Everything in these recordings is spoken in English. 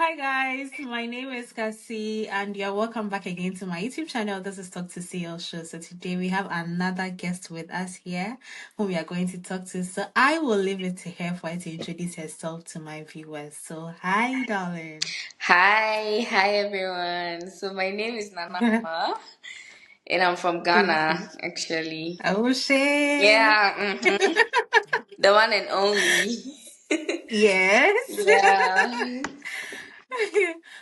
Hi guys, my name is Cassie and you're welcome back again to my YouTube channel. This is Talk to CL Show. So today we have another guest with us here whom we are going to talk to. So I will leave it to her for her to introduce herself to my viewers. So hi darling. Hi everyone. So my name is Nana Ma, and I'm from Okay. Ghana, actually. Oh shit. Yeah, the one and only. Yes. Yeah,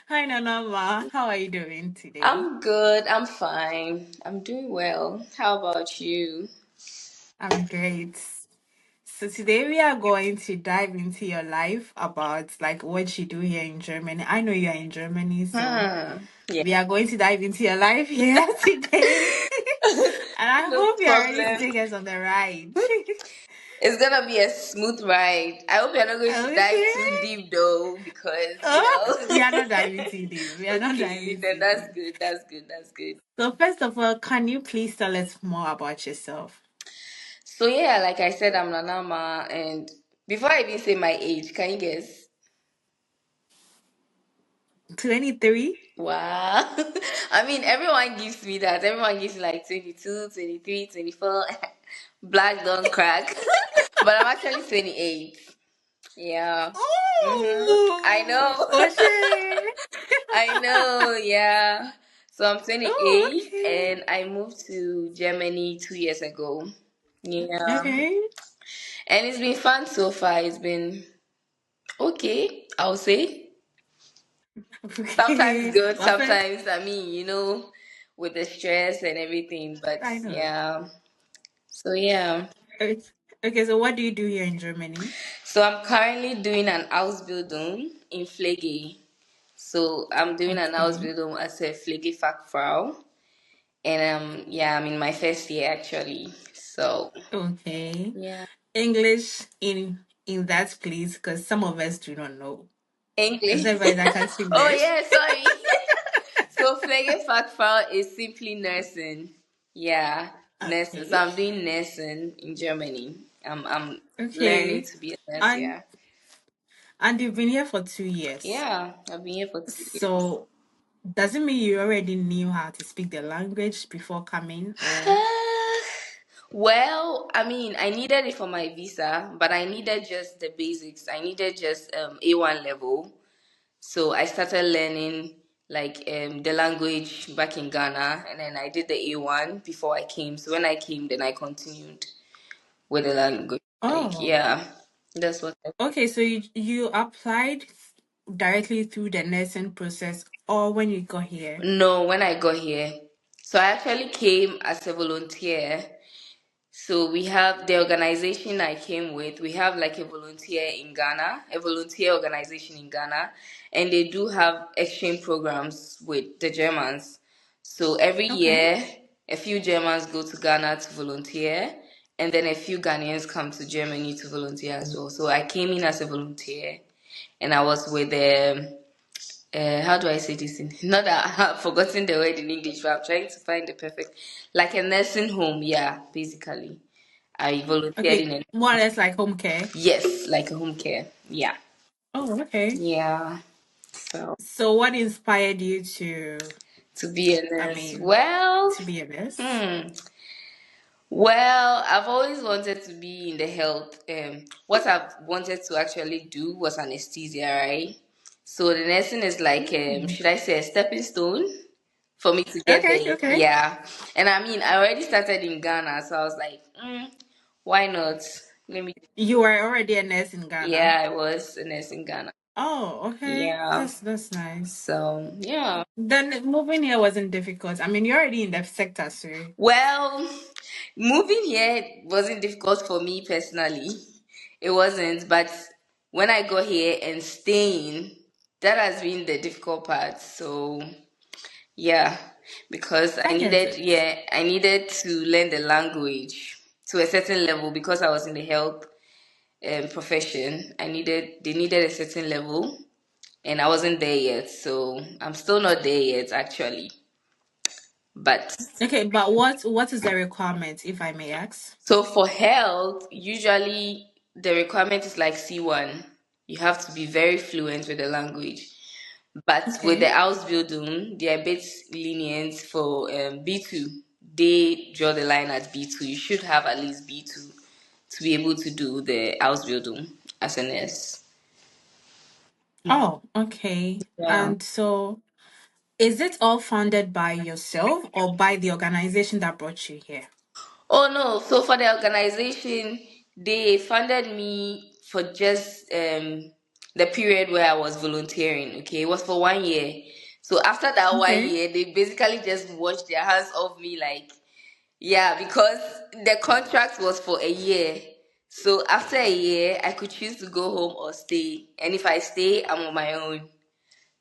Hi Nanama, how are you doing today? I'm good. I'm fine. I'm doing well. How about you? I'm great. So today we are going to dive into your life about like what you do here in Germany. I know you are in Germany, so Yeah, we are going to dive into your life here today. And I no hope you are ready to problem. take us on the ride. It's gonna be a smooth ride. I hope you're not going to dive Okay. too deep though, because Oh, we are not diving too deep. We are not Okay, diving then too that's deep. good. That's good. That's good. So first of all, can you please tell us more about yourself? So yeah, like I said, I'm Nanama, and before I even say my age, can you guess? 23? Wow. I mean, everyone gives me that. Everyone gives me like 22, 23, 24. Black don't crack. But I'm actually 28. Yeah. I Oh, know. oh shit. I know. Yeah. So I'm Oh, 28 okay. and I moved to Germany 2 years ago. Yeah. Okay. And it's been fun so far. It's been okay, I'll say. Sometimes Okay. good, Well, first, sometimes, with the stress and everything. But I know. yeah, so yeah. Okay, okay, so what do you do here in Germany? So I'm currently doing an Ausbildung in Pflege. So I'm doing an Okay. Ausbildung as a Pflegefachfrau. And yeah, I'm in my first year actually. So Okay. yeah. English in that please, because some of us do not know. Because English. everybody that can speak Oh English. yeah, sorry. So Pflegefachfrau is simply nursing. Yeah, nursing. So Okay. I'm doing nursing in Germany. I'm learning Okay. to be a nurse. And Yeah, and you've been here for 2 years. yeah. I've been here for 2 years. So does it mean you already knew how to speak the language before coming or Well, I mean, I needed it for my visa, but I needed just the basics. I needed just A1 level. So I started learning like the language back in Ghana, and then I did the A1 before I came. So when I came, then I continued with the language. Like oh. yeah, that's what. Okay, so you applied directly through the nursing process or when you got here? No, when I got here, so I actually came as a volunteer. So we have the organization I came with. We have like a volunteer in Ghana, a volunteer organization in Ghana, and they do have exchange programs with the Germans. So every Okay. year, a few Germans go to Ghana to volunteer, and then a few Ghanaians come to Germany to volunteer as well. So I came in as a volunteer, and I was with how do I say this in not that I have forgotten the word in English, but I'm trying to find the perfect like a nursing home, yeah, basically. I volunteered Okay. in a More or less like home care. yes, like a home care. Yeah. Oh, okay. Yeah. So So what inspired you to, to be a I nurse. mean, Well, to be a nurse? hmm. Well, I've always wanted to be in the health. What I've wanted to actually do was anesthesia, right? So the nursing is like, Mm. should I say, a stepping stone for me to get Okay, there. okay. Yeah. And I mean, I already started in Ghana, so I was like, why not? Let me. You were already a nurse in Ghana. Yeah, I was a nurse in Ghana. Oh, okay. Yeah. That's nice. So, yeah. Then moving here wasn't difficult. I mean, you're already in the sector, so Well, moving here wasn't difficult for me personally. It wasn't, but when I got here and staying, that has been the difficult part. So, yeah, because I get it. I needed to learn the language to a certain level because I was in the health profession. They needed a certain level, and I wasn't there yet. So, I'm still not there yet, actually. But Okay, but what is the requirement, if I may ask? so for health, usually the requirement is like C1. You have to be very fluent with the language. But with the Okay. Ausbildung, they are a bit lenient for B2. They draw the line at B2. You should have at least B2 to be able to do the Ausbildung as a nurse. Oh, okay. Yeah. And so, is it all funded by yourself or by the organization that brought you here? Oh no, so for the organization, they funded me for just the period where I was volunteering. Okay, it was for 1 year. So after that one Okay. year, they basically just washed their hands off me, like, yeah, because the contract was for a year. So after a year, I could choose to go home or stay. And if I stay, I'm on my own.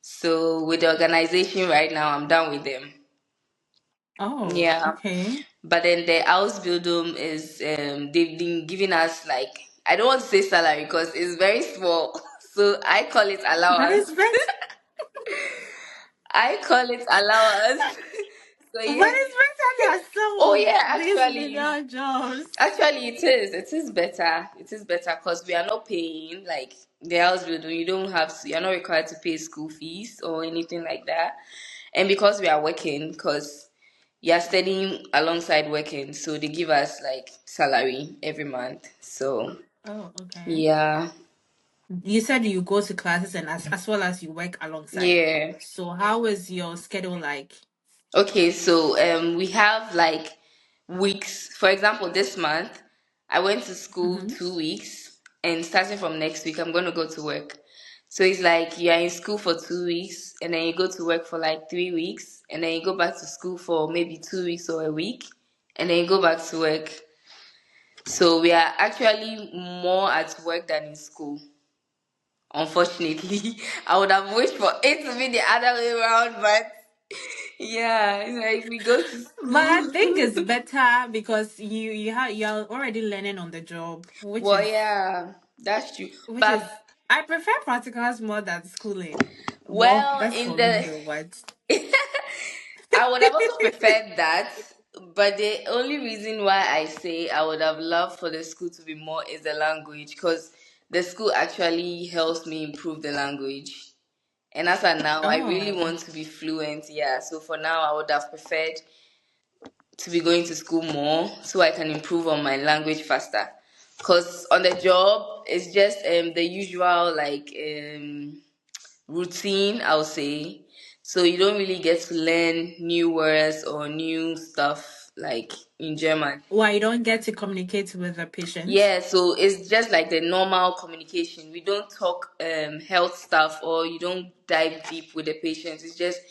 So with the organization right now, I'm done with them. Oh, Yeah. okay. But then the Ausbildung is they've been giving us, like, I don't want to say salary because it's very small. So I call it That allowance. is better. I call it allowance. So What yeah. is better than Oh some yeah, of these actually. million jobs? Actually, it is. It is better. It is better because we are not paying like the house building. You don't have to. You're not required to pay school fees or anything like that. And because we are working, because you are studying alongside working, so they give us like salary every month. So Oh, okay. yeah, You said you go to classes and as well as you work alongside. yeah. So how is your schedule like? Okay, so we have like weeks. For example, this month I went to school Mm-hmm. 2 weeks, and starting from next week I'm gonna go to work. So it's like you are in school for 2 weeks, and then you go to work for like 3 weeks, and then you go back to school for maybe 2 weeks or a week, and then you go back to work. So we are actually more at work than in school. Unfortunately, I would have wished for it to be the other way around, but yeah, it's like we go to But I school. think it's better because you're already learning on the job, Well, yeah, that's true. which But is I prefer practicals more than schooling. Well, well, that's in for me the though, but I would have also preferred that. But the only reason why I say I would have loved for the school to be more is the language, because the school actually helps me improve the language. And as of now, I really oh, want to be fluent. Yeah, so for now, I would have preferred to be going to school more so I can improve on my language faster. Because on the job, it's just the usual like routine, I'll say. So you don't really get to learn new words or new stuff like in German. why you don't get to communicate with the patient? Yeah, so it's just like the normal communication. We don't talk health stuff, or you don't dive deep with the patients. It's just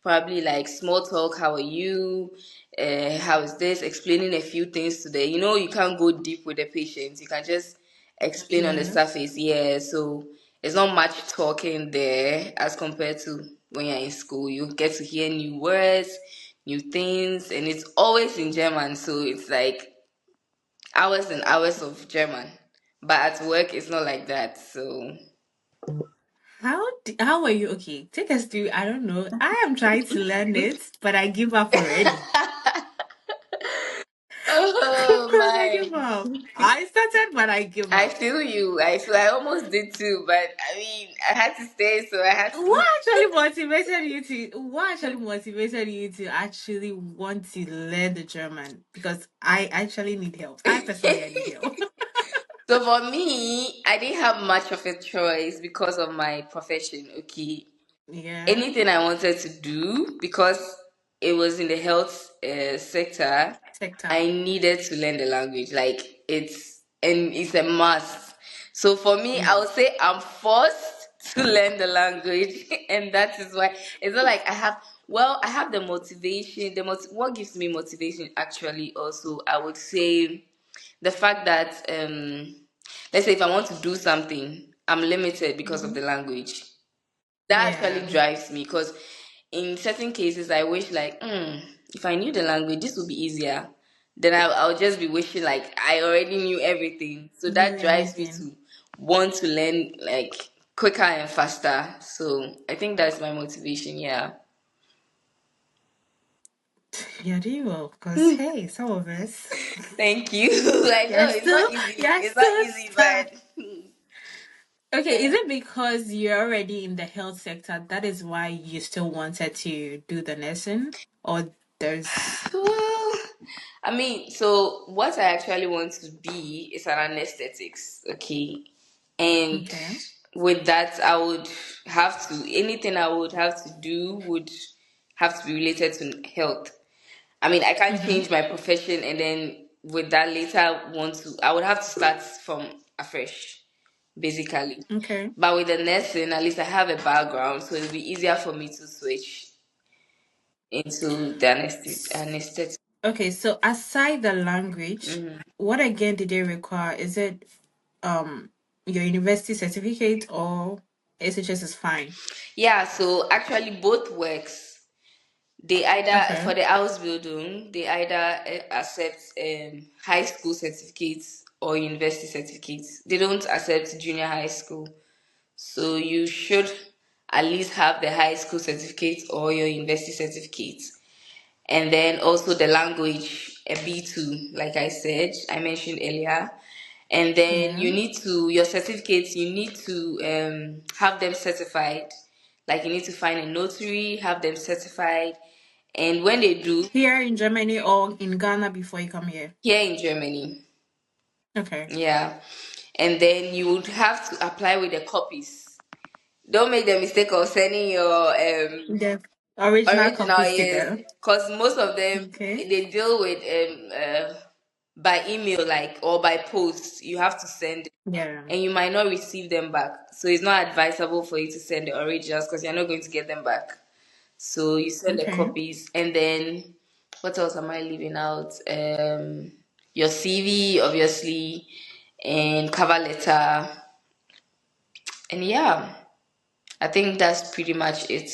probably like small talk. How are you? How is this? Explaining a few things to the. You can't go deep with the patients. You can just explain on the Yes. surface. Yeah, so it's not much talking there as compared to when you're in school. You get to hear new words, new things, and it's always in German. So it's like hours and hours of German. But at work, it's not like that. So, How are you? Okay, take us through. I don't know. I am trying to learn it, but I give up already. oh Because I my. give up. I started, but I give I up. feel you. I almost did too, but I mean, I had to stay, so I had to. What actually motivated you to actually want to learn the German? Because I actually need help. I personally I need help. So for me, I didn't have much of a choice because of my profession. Okay, Yeah. anything I wanted to do, because it was in the health sector, Sector. I needed to learn the language. Like, it's a must. So for me, I would Must. say I'm forced to learn the language, and that is why it's not like I have. Well, I have the motivation. What gives me motivation actually also, I would say, the fact that let's say if I want to do something, I'm limited because of Hmm. the language. That actually Yeah. drives me, because in certain cases I wish like, if I knew the language, this would be easier. Then I'll just be wishing like I already knew everything. So Knew that drives me everything. to want to learn like quicker and faster. So I think that's my motivation. Yeah. You're doing well, because hey, some of us Thank you. I know you're it's not still easy. you're It's not still easy, stuck. but Okay, is it because you're already in the health sector that is why you still wanted to do the nursing? Or there's Well, I mean, so what I actually want to be is an anesthetics, okay? And okay. with that, I would have to, anything I would have to do would have to be related to health. I mean, I can't Mm-hmm. change my profession and then with that later want to, I would have to start from afresh, basically. Okay. But with the nursing, at least I have a background, so it'll be easier for me to switch into the anesthetic. Okay, so aside the language, Mhm. what again did they require? Is it um your university certificate or SHS is fine? Yeah, so actually both works. They either Okay. for the Ausbildung, they either accept high school certificates or university certificates. They don't accept junior high school. So you should at least have the high school certificate or your university certificate. And then also the language, a B2, like I said, I mentioned earlier. And then Yeah. you need to, your certificates, you need to have them certified. Like you need to find a notary, have them certified. And when they do, Here in Germany or in Ghana before you come here. here in Germany, Okay. yeah. And then you would have to apply with the copies. Don't make the mistake of sending your The original original, copies to yes, them. because most of them Okay. they deal with by email, like, or by post. You have to send, Yeah. and you might not receive them back. So it's not advisable for you to send the originals because you're not going to get them back. So you send the Okay. copies, and then what else am I leaving out? Your CV, obviously, and cover letter, and yeah, I think that's pretty much it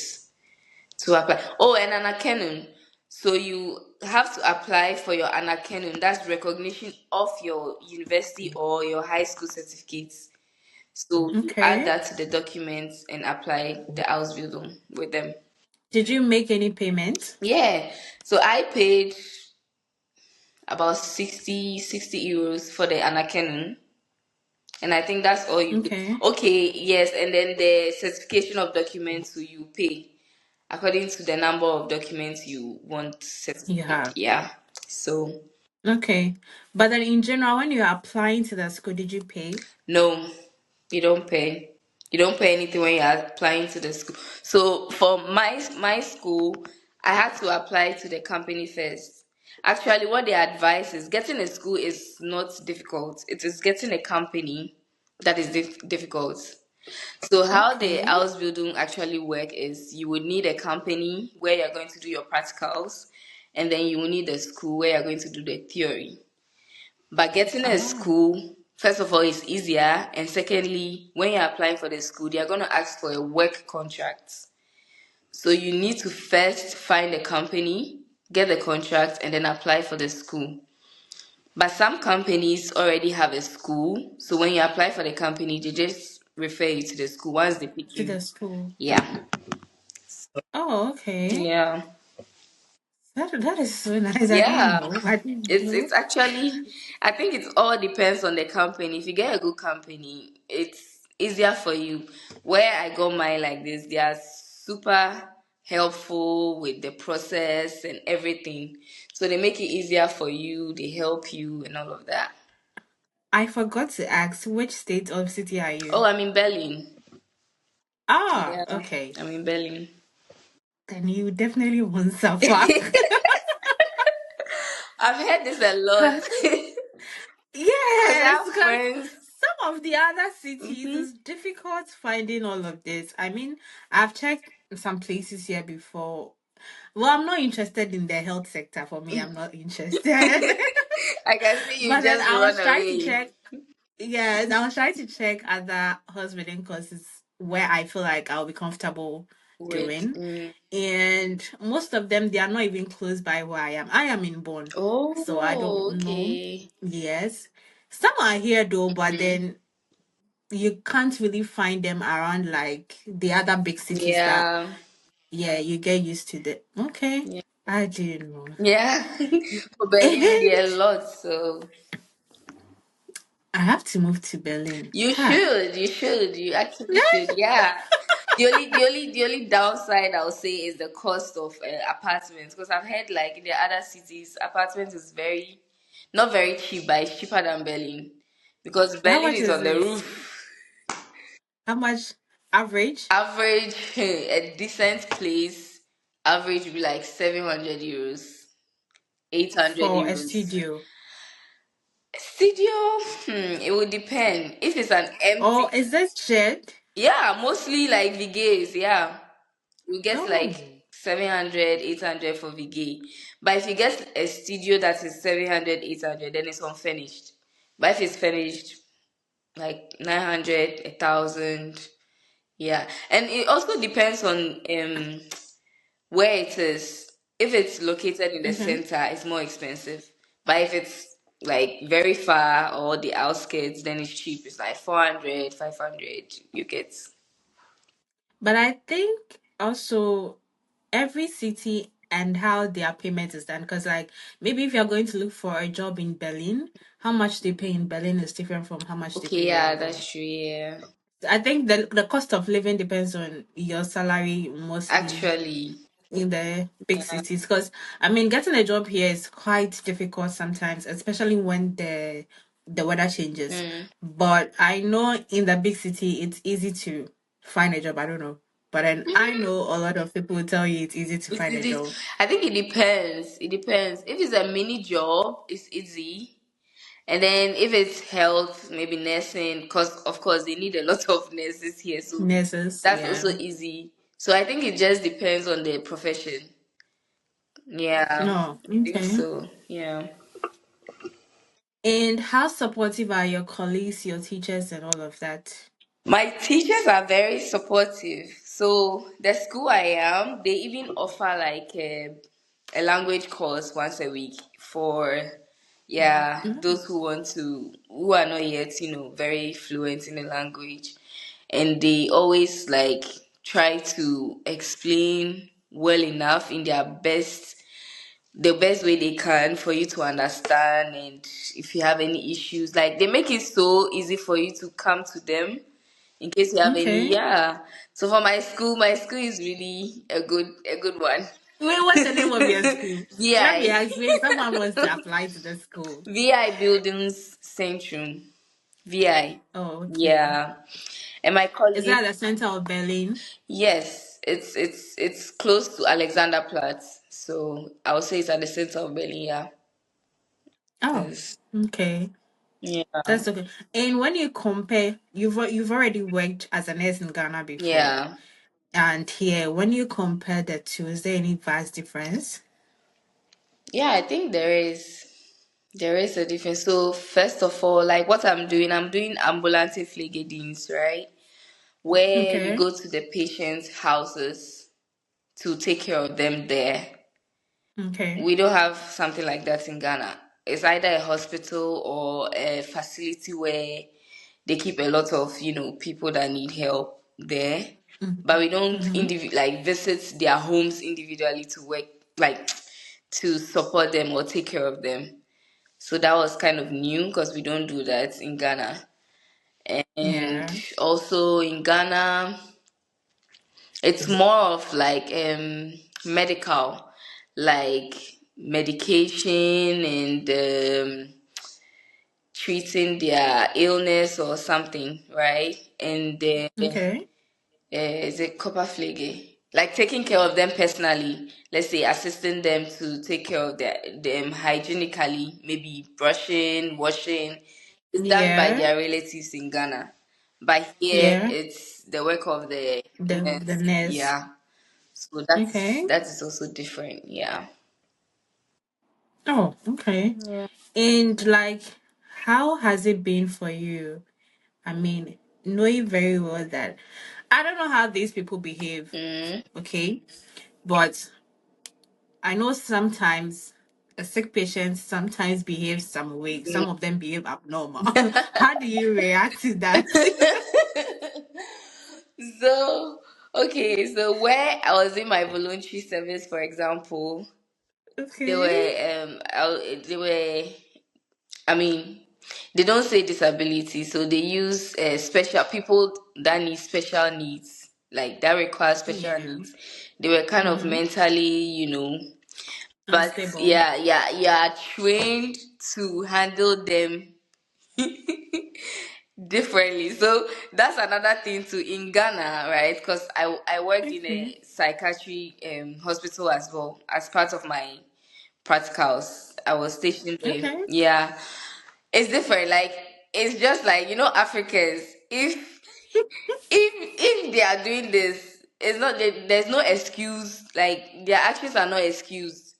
to apply. Oh, and an Akenun. So you have to apply for your Anakenun. That's recognition of your university or your high school certificates. So you add Okay. that to the documents and apply the Ausbildung with them. Did you make any payment? Yeah. So I paid about 60 euros for the Anakenun. And I think that's all you pay. Okay. Okay, yes, and then the certification of documents, so you pay according to the number of documents you want You certificate. have. Yeah. So Okay. But then in general, when you're applying to the school, did you pay? no, you don't pay. You don't pay anything when you're applying to the school. So for my school, I had to apply to the company first. Actually, what they advise is getting a school is not difficult. It is getting a company that is difficult. So how the Okay. Ausbildung actually work is you would need a company where you're going to do your practicals, and then you will need a school where you're going to do the theory. But getting a Ah, school, first of all, is easier, and secondly, when you're applying for the school, they're going to ask for a work contract. So you need to first find a company, get the contract, and then apply for the school. But some companies already have a school, so when you apply for the company, they just refer you to the school once they pick to you. the school. Yeah. Oh, okay. Yeah. That is so nice. I didn't Yeah. know. I didn't It's know. actually, I think it all depends on the company. If you get a good company, it's easier for you. Where I got mine like this, they are super helpful with the process and everything. So they make it easier for you, they help you and all of that. I forgot to ask which state or city are Oh, you? I'm in Berlin. Ah, Yeah, okay. I'm in Berlin. Then you definitely won't suffer. I've heard this a lot. Cause Because I yes, have because friends. some of the other cities Hmm. is difficult finding all of this. I mean, I've checked some places here before. Well, I'm not interested in the health sector. For me, I'm not interested. I can see you But then just I run was trying to away. check. Yes, I was trying to check other hospitaling courses where I feel like I'll be comfortable With doing. And most of them, they are not even close by where I am. I am in Bonn, so I don't oh, know. okay. Yes. Some are here though, but Mm. then you can't really find them around like the other big cities that, Yeah. yeah, you get used to the. Okay. Yeah. I didn't know. Yeah. For Berlin, there are lots. So I have to move to Berlin. You Ha. should, you actually should, yeah. The only downside I'll say is the cost of apartments, because I've heard like in the other cities, apartments is very not very cheap, but it's cheaper than Berlin because How Berlin much is is on the it? roof. How much average Average a decent place average would be like 700 euros, 800 for a euros. studio? Studio, it would depend. If it's an Or empty, is this shared? yeah, mostly like Vigays, yeah. You get like Oh. 700, 800 for Vigay. But if you get a studio that is 700, 800, then it's unfinished. But if it's finished, like 900, 1,000, yeah. And it also depends on where it is. If it's located in the Okay. center, it's more expensive. But if it's like very far or the outskirts, then it's cheap. It's like 400, 500. You get. But I think also every city and how their payment is done. Because, like, maybe if you're going to look for a job in Berlin, how much they pay in Berlin is different from how much they Okay, pay where yeah, you are. that's true. Yeah. I think the cost of living depends on your salary mostly Actually, in the big yeah. cities. Because I mean, getting a job here is quite difficult sometimes, especially when the weather changes. Mm. But I know in the big city it's easy to find a job. I don't know. But then I know a lot of people will tell you it's easy to It's find a easy. job. I think it depends. It depends. If it's a mini job, it's easy. And then if it's health, maybe nursing, because of course they need a lot of nurses here, so Nurses, that's yeah. also easy. So I think it just depends on the profession. Yeah, No, I think okay. so. Yeah. And how supportive are your colleagues, your teachers, and all of that? My teachers are very supportive. So the school I am, they even offer like a language course once a week for yeah Mm, those who are not yet very fluent in the language, and they always like try to explain well enough in their best the best way they can for you to understand, and if you have any issues like they make it so easy for you to come to them in case you have any, okay. yeah. So for my school is really a good one. Wait, what's the name of your school? Let me vi ask. Maybe someone wants to apply to the school. vi buildings centrum, vi, Oh, okay. yeah. And my Is that colleague, at the center of Berlin? yes, it's close to Alexanderplatz, so I would say it's at the center of Berlin, yeah. Oh, Yes. okay. Yeah. That's okay. And when you compare, you've already worked as a nurse in Ghana before, Yeah. and here, when you compare the two, is there any vast difference? Yeah, I think there is a difference. So first of all, like what I'm doing ambulante pflegedienst, right? Where you Okay. go to the patient's houses to take care of them there. Okay. We don't have something like that in Ghana. It's either a hospital or a facility where they keep a lot of, people that need help there. But we don't Mm-hmm. like visit their homes individually to work, like to support them or take care of them. So that was kind of new because we don't do that in Ghana. And Yeah. also in Ghana, it's more of like medical, like medication and treating their illness or something, right? And Okay. is it copper flaggy? Like taking care of them personally. Let's say assisting them to take care of them hygienically, maybe brushing, washing. It's done by Yeah. their relatives in Ghana. But here Yeah. it's the work of the The nurse. nurse. Yeah. So that's Okay. that is also different. Yeah. Oh, okay. Yeah. And like, how has it been for you? I mean, knowing very well that I don't know how these people behave, Mm. okay? But I know sometimes a sick patient sometimes behaves some way. Some of them behave abnormal. How do you react to that? So, okay, so where I was in my voluntary service, for example, they Okay. were, they were, I mean, they don't say disability, so they use special people that need special needs, like that require special Yeah. needs. They were kind of Mm-hmm. mentally, but Unstable. yeah, yeah, you are trained to handle them differently. So that's another thing too in Ghana, right? Because I worked in Okay. a psychiatry hospital as well as part of my practicals. I was stationed there. Okay. Yeah, it's different. Like it's just like Africans. If they are doing this, it's not there's no excuse. Like their actions are not excused.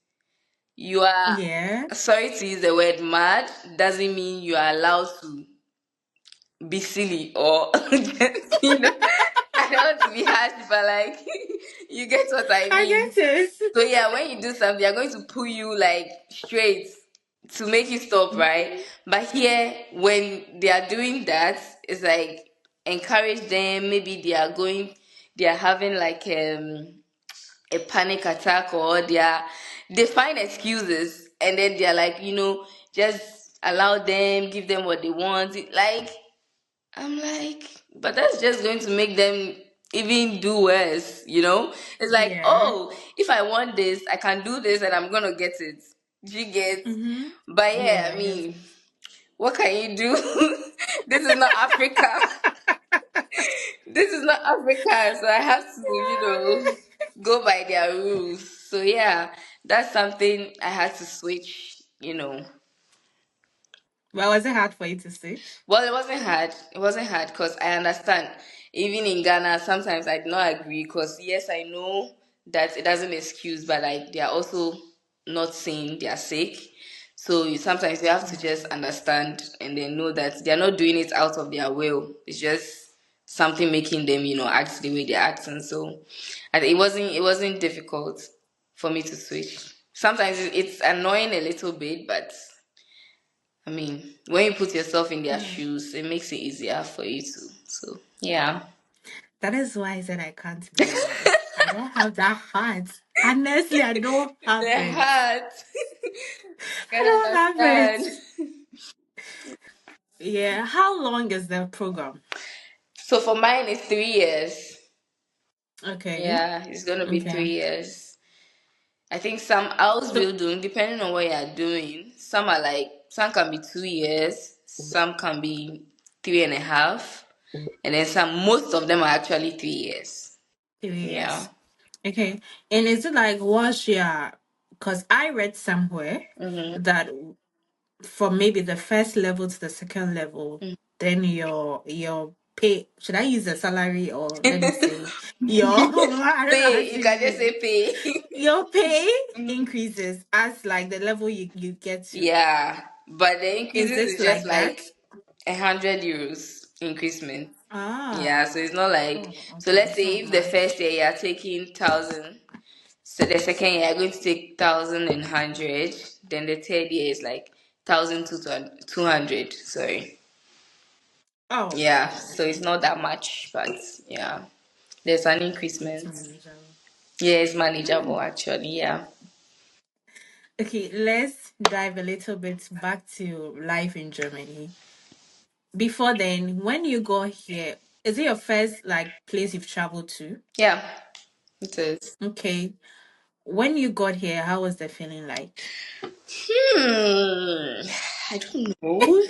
You are Yeah. sorry to use the word mad doesn't mean you are allowed to be silly or just I don't want to be harsh, but like you get what I I mean. get it. So yeah, when you do something, they're going to pull you like straight to make you stop, right? Mhm. But here, when they are doing that, it's like encourage them. Maybe they are having like a panic attack, or they find excuses, and then they're like, just allow them, give them what they want. Like I'm like, but that's just going to make them even do worse. It's like, Yeah. oh, if I want this, I can do this and I'm gonna get it. Do you get? Mm-hmm. But Yeah, yeah, I I get mean, what can you do? This is not Africa. This is not Africa, so I have to, it. go by their rules. So yeah, that's something I had to switch. Well, was it hard for you to switch? Well, it wasn't hard. It wasn't hard because I understand. Even in Ghana, sometimes I do not agree because yes, I know that it doesn't excuse, but like they are also not saying they are sick. So sometimes you have to just Yeah. understand and then know that they are not doing it out of their will. It's just something making them, act the way they're acting. So it wasn't difficult for me to switch. Sometimes it's annoying a little bit, but I mean, when you put yourself in their Hmm. shoes, it makes it easier for you to. So, yeah. That is why I said I can't be you. I don't have that heart. Honestly, I don't have They're it. hard. I Can don't have it. understand. Yeah. How long is the program? So for mine, it's 3 years. Okay. Yeah, it's gonna be Okay. 3 years. I think some So, Ausbildung, depending on what you're doing, some can be 2 years, some can be three and a half, and then most of them are actually 3 years. 3 years. Yeah. Okay. And is it like what's your? Because I read somewhere Mm-hmm. that from maybe the first level to the second level, then your pay. Should I use the salary or let me say your? I don't know how Pay, to you can just use say it. pay. Your pay increases as like the level you get to. Yeah, but the Is increases it is just like like that? 100 euros increasement. Yeah, Ah. so it's not like, Oh, so okay. let's It's say not if the first much. year you're taking 1,000, so the second year you're going to take 1,100, then the third year is like 1,200. Sorry. Oh, Yeah, oh, so it's okay. not that much, but yeah, there's an It's increasement. manageable. Yeah, it's Hmm. manageable actually. Yeah. Okay, let's dive a little bit back to life in Germany. Before then, when you go here, is it your first like place you've traveled to? Yeah, it is. Okay. When you got here, how was the feeling like? I don't know.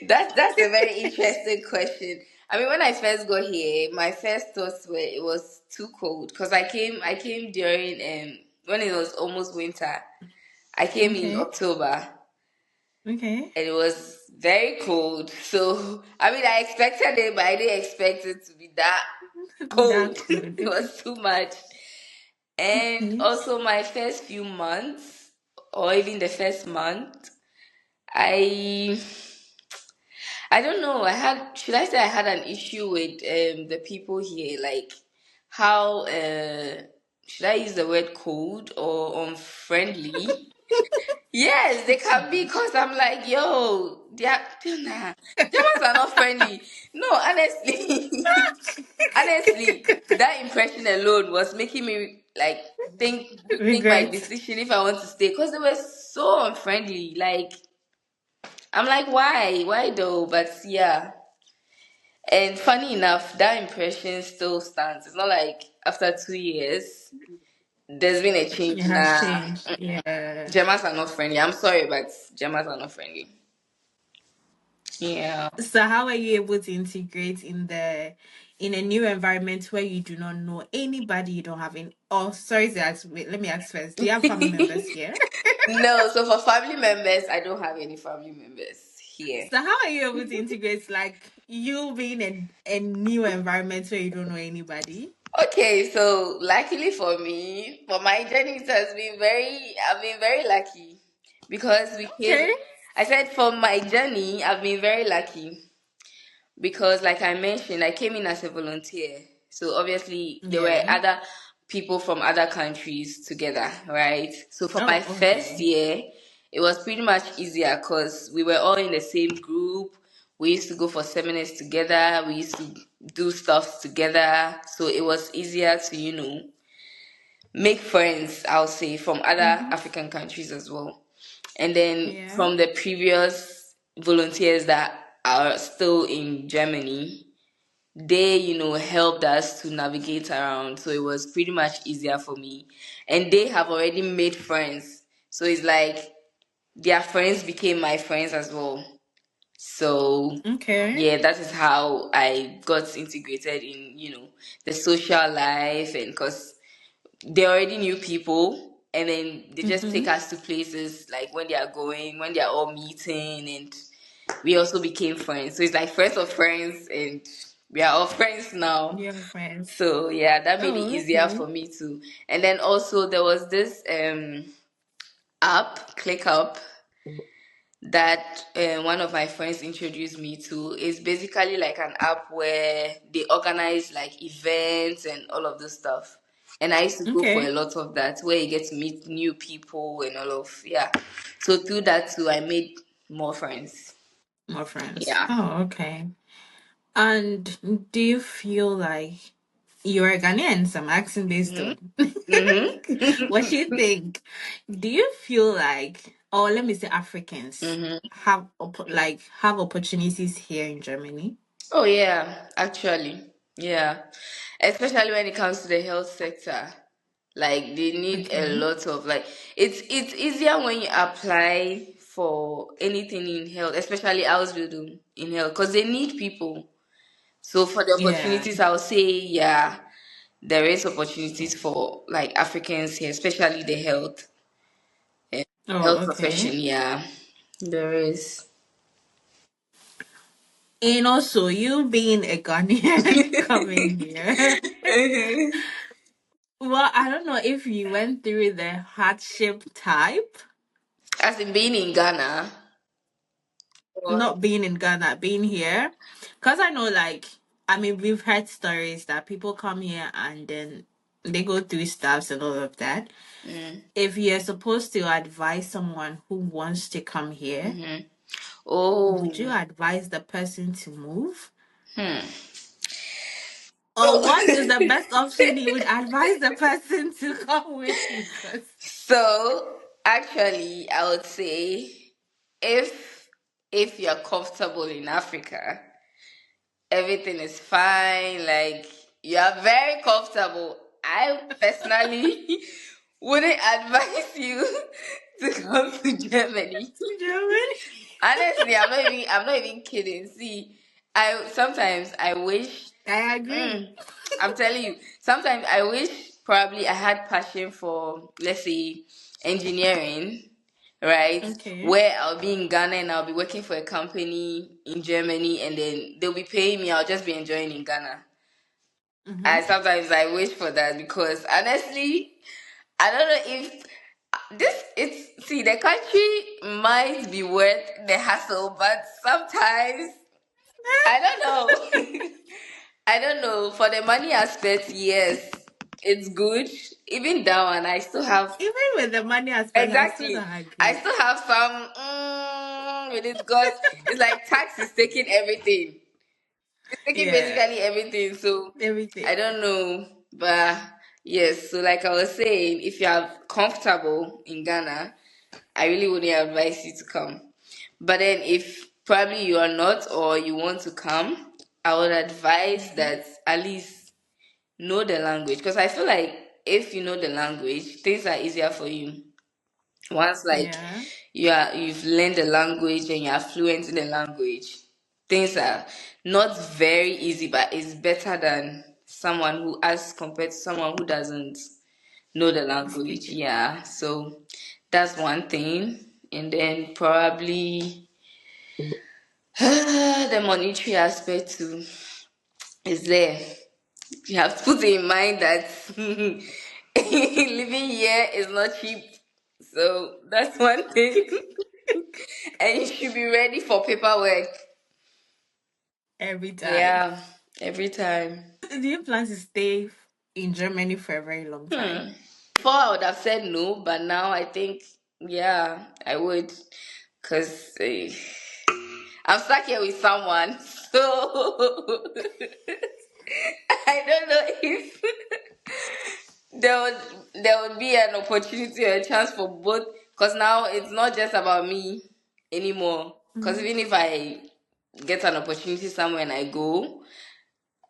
That's a very interesting question. I mean, when I first got here, my first thoughts were it was too cold because I came during when it was almost winter. I came in Okay. October Okay. and it was very cold. So I mean, I expected it, but I didn't expect it to be that That cold. good. It was too much. And Okay. also my first few months, or even the first month, I I don't know. Should I say I had an issue with the people here, like how should I use the word cold or unfriendly? Yes, they can be because I'm like, yo, nah, Germans are not friendly. No, honestly, honestly, that impression alone was making me like rethink my Regret. decision if I want to stay because they were so unfriendly. Like I'm like, why? Why though? But yeah. And funny enough, that impression still stands. It's not like after 2 years, there's been a It change. has Nah, changed. Yeah. Germans are not friendly. I'm sorry, but Germans are not friendly. Yeah. So how are you able to integrate in a new environment where you do not know anybody, you don't have any, oh, sorry to ask, wait, let me ask first. Do you have family members here? No, so for family members, I don't have any family members here. So how are you able to integrate like you being in a new environment where you don't know anybody? Okay, so luckily for me, for my journey, I've been very lucky because we came, Okay. I said for my journey, I've been very lucky because like I mentioned, I came in as a volunteer. So obviously there were Yeah. other people from other countries together, right? So for my Oh, first okay. year, it was pretty much easier because we were all in the same group. We used to go for seminars together. We used to do stuff together. So it was easier to, make friends, I'll say, from other Mm-hmm. African countries as well. And then Yeah. from the previous volunteers that are still in Germany, they, helped us to navigate around. So it was pretty much easier for me. And they have already made friends. So it's like their friends became my friends as well. So Okay. yeah, that is how I got integrated in, the social life. And because they already knew people, and then they just take Mm-hmm. us to places like when they are going, when they are all meeting, and we also became friends. So it's like friends of friends, and we are all friends now. Your friends. So yeah, that made it Oh, easier okay. for me too. And then also there was this app, ClickUp, that one of my friends introduced me to. Is basically like an app where they organize like events and all of this stuff. And I used to go for a Okay. lot of that where you get to meet new people and all of, yeah. So through that too, I made more friends. More friends. Yeah. Oh, okay. And do you feel like you're a Ghanaian? So I'm asking based Hmm. on what Hmm. you think. Do you feel like, or let me say, Africans Hmm. have opportunities here in Germany? Oh yeah, actually, yeah. Especially when it comes to the health sector, like they need a Okay. lot of like it's easier when you apply for anything in health, especially Ausbildung in health, because they need people. So for the Yeah. opportunities, I'll say yeah, there is opportunities for like Africans here, especially the eh, Oh, health okay. profession. Yeah, there is. And also, you being a Ghanaian coming here. Well, I don't know if you went through the hardship type, As in being in Ghana. Or, not being in Ghana, being here. Because I know, like, I mean, we've heard stories that people come here and then they go through stuffs and all of that. mm, If you're supposed to advise someone who wants to come here, mm-hmm. would you Oh. advise the person to move? Hmm. Or what is the best option you would advise the person to come with you? Because So actually, I would say if if you're comfortable in Africa, everything is fine. Like you are very comfortable. I personally wouldn't advise you to come to Germany. Germany, Honestly, I'm not even kidding. See, I sometimes I wish. I Mm, agree. I'm telling you, sometimes I wish probably I had passion for, let's say, engineering, right? Okay. Where I'll be in Ghana and I'll be working for a company in Germany and then they'll be paying me, I'll just be enjoying in Ghana. Mm-hmm. And sometimes I wish for that because honestly, I don't know if see, the country might be worth the hassle, but sometimes I don't know. I don't know. For the money aspect, yes, it's good. Even that one, I still have Even with the money aspect, I still exactly. don't I agree. still have some with it because it's like tax is taking everything. It's taking Yeah, basically everything. So everything. I don't know, but yes. So like I was saying, if you are comfortable in Ghana, I really wouldn't advise you to come. But then if probably you are not or you want to come, I would advise Mhm. that at least know the language, because I feel like if you know the language, things are easier for you. Once like Yeah. you've learned the language and you are fluent in the language, things are not very easy, but it's better than someone who, as compared to someone who doesn't know the language. Yeah, so that's one thing. And then probably the monetary aspect too is there. You have to put in mind that living here is not cheap. So that's one thing. And you should be ready for paperwork. Every time. Yeah, every time. Do you plan to stay in Germany for a very long time? Before I would have said no, but now I think, yeah, I would. Because I'm stuck here with someone. So I don't know if there would be an opportunity or a chance for both, because now it's not just about me anymore, because Mhm. even if I get an opportunity somewhere and I go,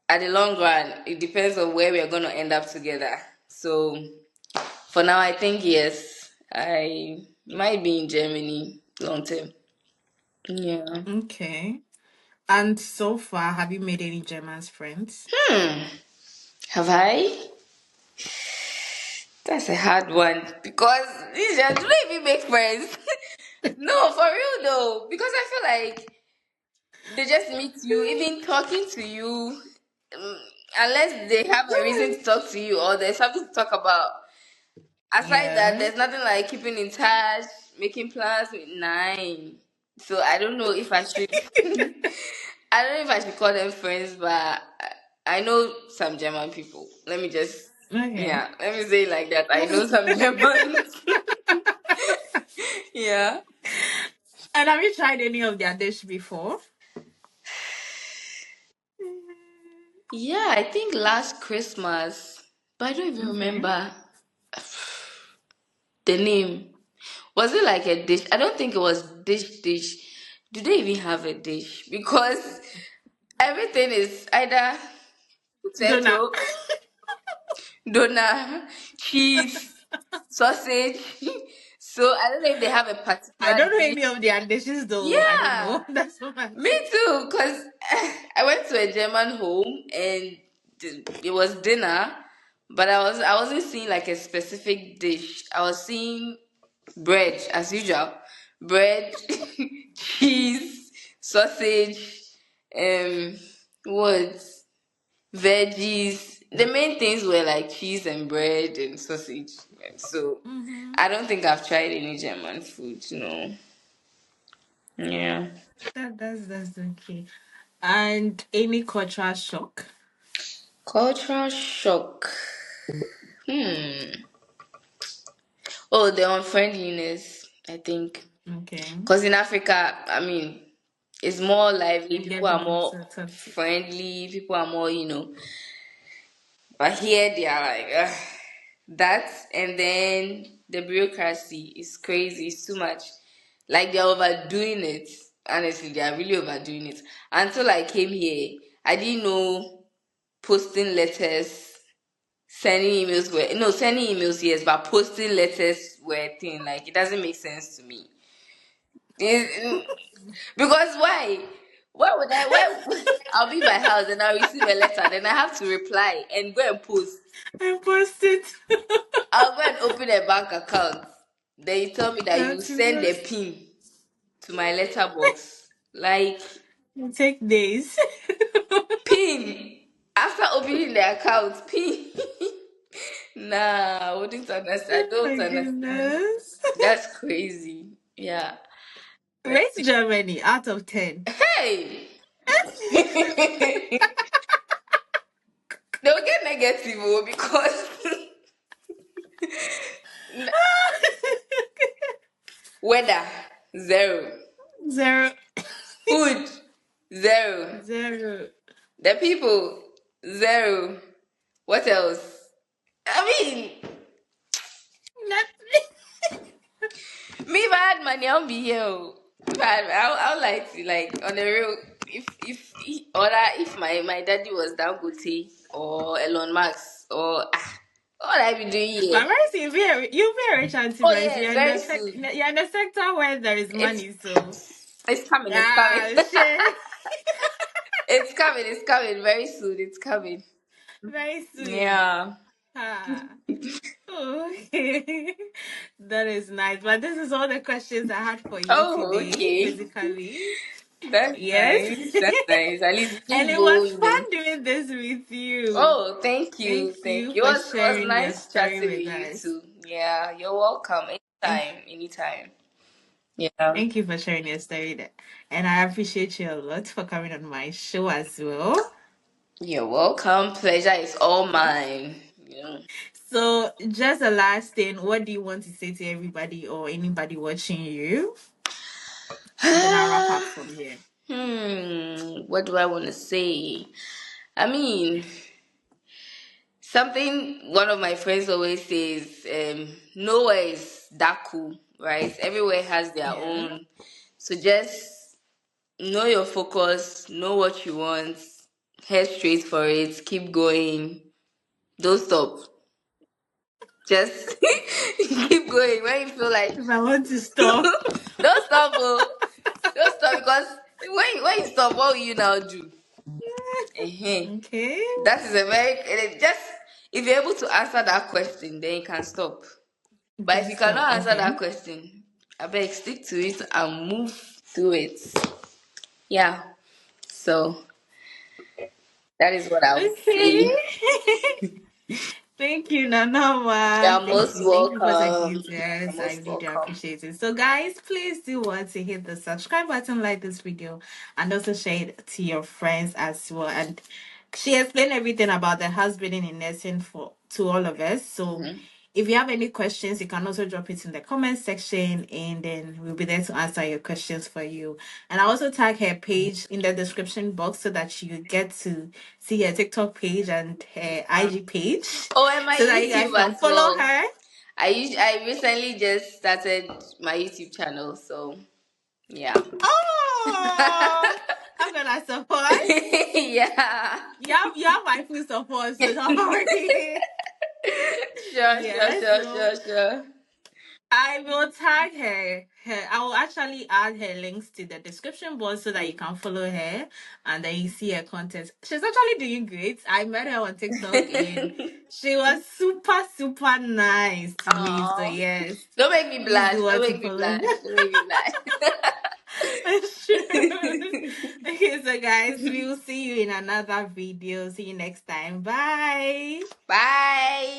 at the long run it depends on where we are going to end up together. So for now I think yes, I might be in Germany long term. Yeah. Okay. And so far, have you made any German friends? Have I? That's a hard one, because these do not even make friends. No, for real though, because I feel like they just meet you, even talking to you, um, unless they have a reason to talk to you or there's something to talk about. Aside that, Yeah. there's nothing like keeping in touch, making plans with nine. So I don't know if I should. I don't know if I should call them friends, but I know some German people. Let me just, Okay. yeah, let me say it like that. I know some Germans. Yeah. And have you tried any of their dish before? Yeah, I think last Christmas, but I don't even Okay. remember the name. Was it like a dish? I don't think it was dish. Do they even have a dish? Because everything is either Donut. potato, donut, cheese, sausage. So I don't know if they have a I particular don't know dish. any of their dishes though. I don't Yeah, know. That's what I'm me saying. too. Cause I went to a German home and it was dinner, but I wasn't seeing like a specific dish. I was seeing bread as usual, bread, cheese, sausage, um, what veggies. The main things were like cheese and bread and sausage. So Mm-hmm. I don't think I've tried any German food. No. Yeah. That's okay. And any cultural shock? Cultural shock. Hmm. Oh, the unfriendliness, I think. Okay. Because in Africa, I mean, it's more lively. We People get are people more to talk to. friendly. People are more. But here they are like, ugh, that. And then the bureaucracy is crazy. It's too much. Like they're overdoing it. Honestly, they are really overdoing it. Until I came here, I didn't know posting letters, sending emails, yes, but posting letters were a thing. Like it doesn't make sense to me. Because why? Why would I? Why? I'll be in my house and I'll receive a letter, then I have to reply and go and post. I posted. I'll go and open a bank account. Then you tell me that Yeah, you to send a post. pin to my letterbox. Like It take days. pin after opening the account, pin. Nah, I wouldn't understand. I Oh don't my understand. goodness. That's crazy. Yeah. Rate Germany out of 10. Hey. They'll get negative because weather zero, Zero. food zero, Zero. the people zero. What else? I mean, Nothing. me if I had money, I'll be here. Oh. I would like to, like, on the real, if my daddy was Dangote or Elon Musk or what would I be doing here? But Mercy, you very rich, Auntie Oh Mercy. yes, very soon. You're in the sector where there is It's money, so it's coming. It's coming. yeah, shit. It's coming. It's coming very soon. It's coming. Very soon. Yeah. Ah. Oh, that is nice. But this is all the questions I had for you Oh, today, okay. basically. That's Yes. nice. That's nice. At least And keep it was going then. fun doing this with you. Oh, thank you. Thank Thank you you. for It was sharing your nice story chatting with with you us. too. Yeah, you're welcome. Thank, Anytime. Anytime. Yeah. thank you for sharing your story. And I appreciate you a lot for coming on my show as well. You're welcome. Pleasure is all mine. Yeah. So, just a last thing, what do you want to say to everybody or anybody watching you? And then I'll wrap up from here. What do I want to say? I mean, something one of my friends always says, nowhere is that cool, right? Everywhere has their Yeah. own. So just know your focus, know what you want, head straight for it, keep going, don't stop. Just keep going when you feel like If I want to stop. don't stop, oh. Don't stop because when you stop, what will you now do? Okay. That is a very just if you're able to answer that question, then you can stop. You But if can you stop. cannot answer Okay. that question, I beg stick to it and move through it. Yeah. So that is what I would Okay. say. Thank you, Nanama. You're Thank most you. Thank you for talking welcome. to You're us. I most really do welcome. appreciate it. So, guys, please do want to hit the subscribe button, like this video, and also share it to your friends as well. And she explained everything about the husband in nursing for to all of us. So, Hmm. if you have any questions, you can also drop it in the comment section, and then we'll be there to answer your questions for you. And I also tag her page in the description box so that you get to see her TikTok page and her IG page Oh, and my so that you guys YouTube can as follow well. her. I recently just started my YouTube channel, so yeah. Oh, I'm gonna support. Yeah. You have my full support, so don't worry. Sure, sure, Yeah, sure, so sure, sure. I will tag her. I will actually add her links to the description box so that you can follow her and then you see her content. She's actually doing great. I met her on TikTok and she was super, super nice to me. So Aw. yes, Don't make me please blush. do Don't want to make me follow blush. her. Don't make me blush. Sure. Okay, so guys, we will see you in another video. See you next time. Bye. Bye.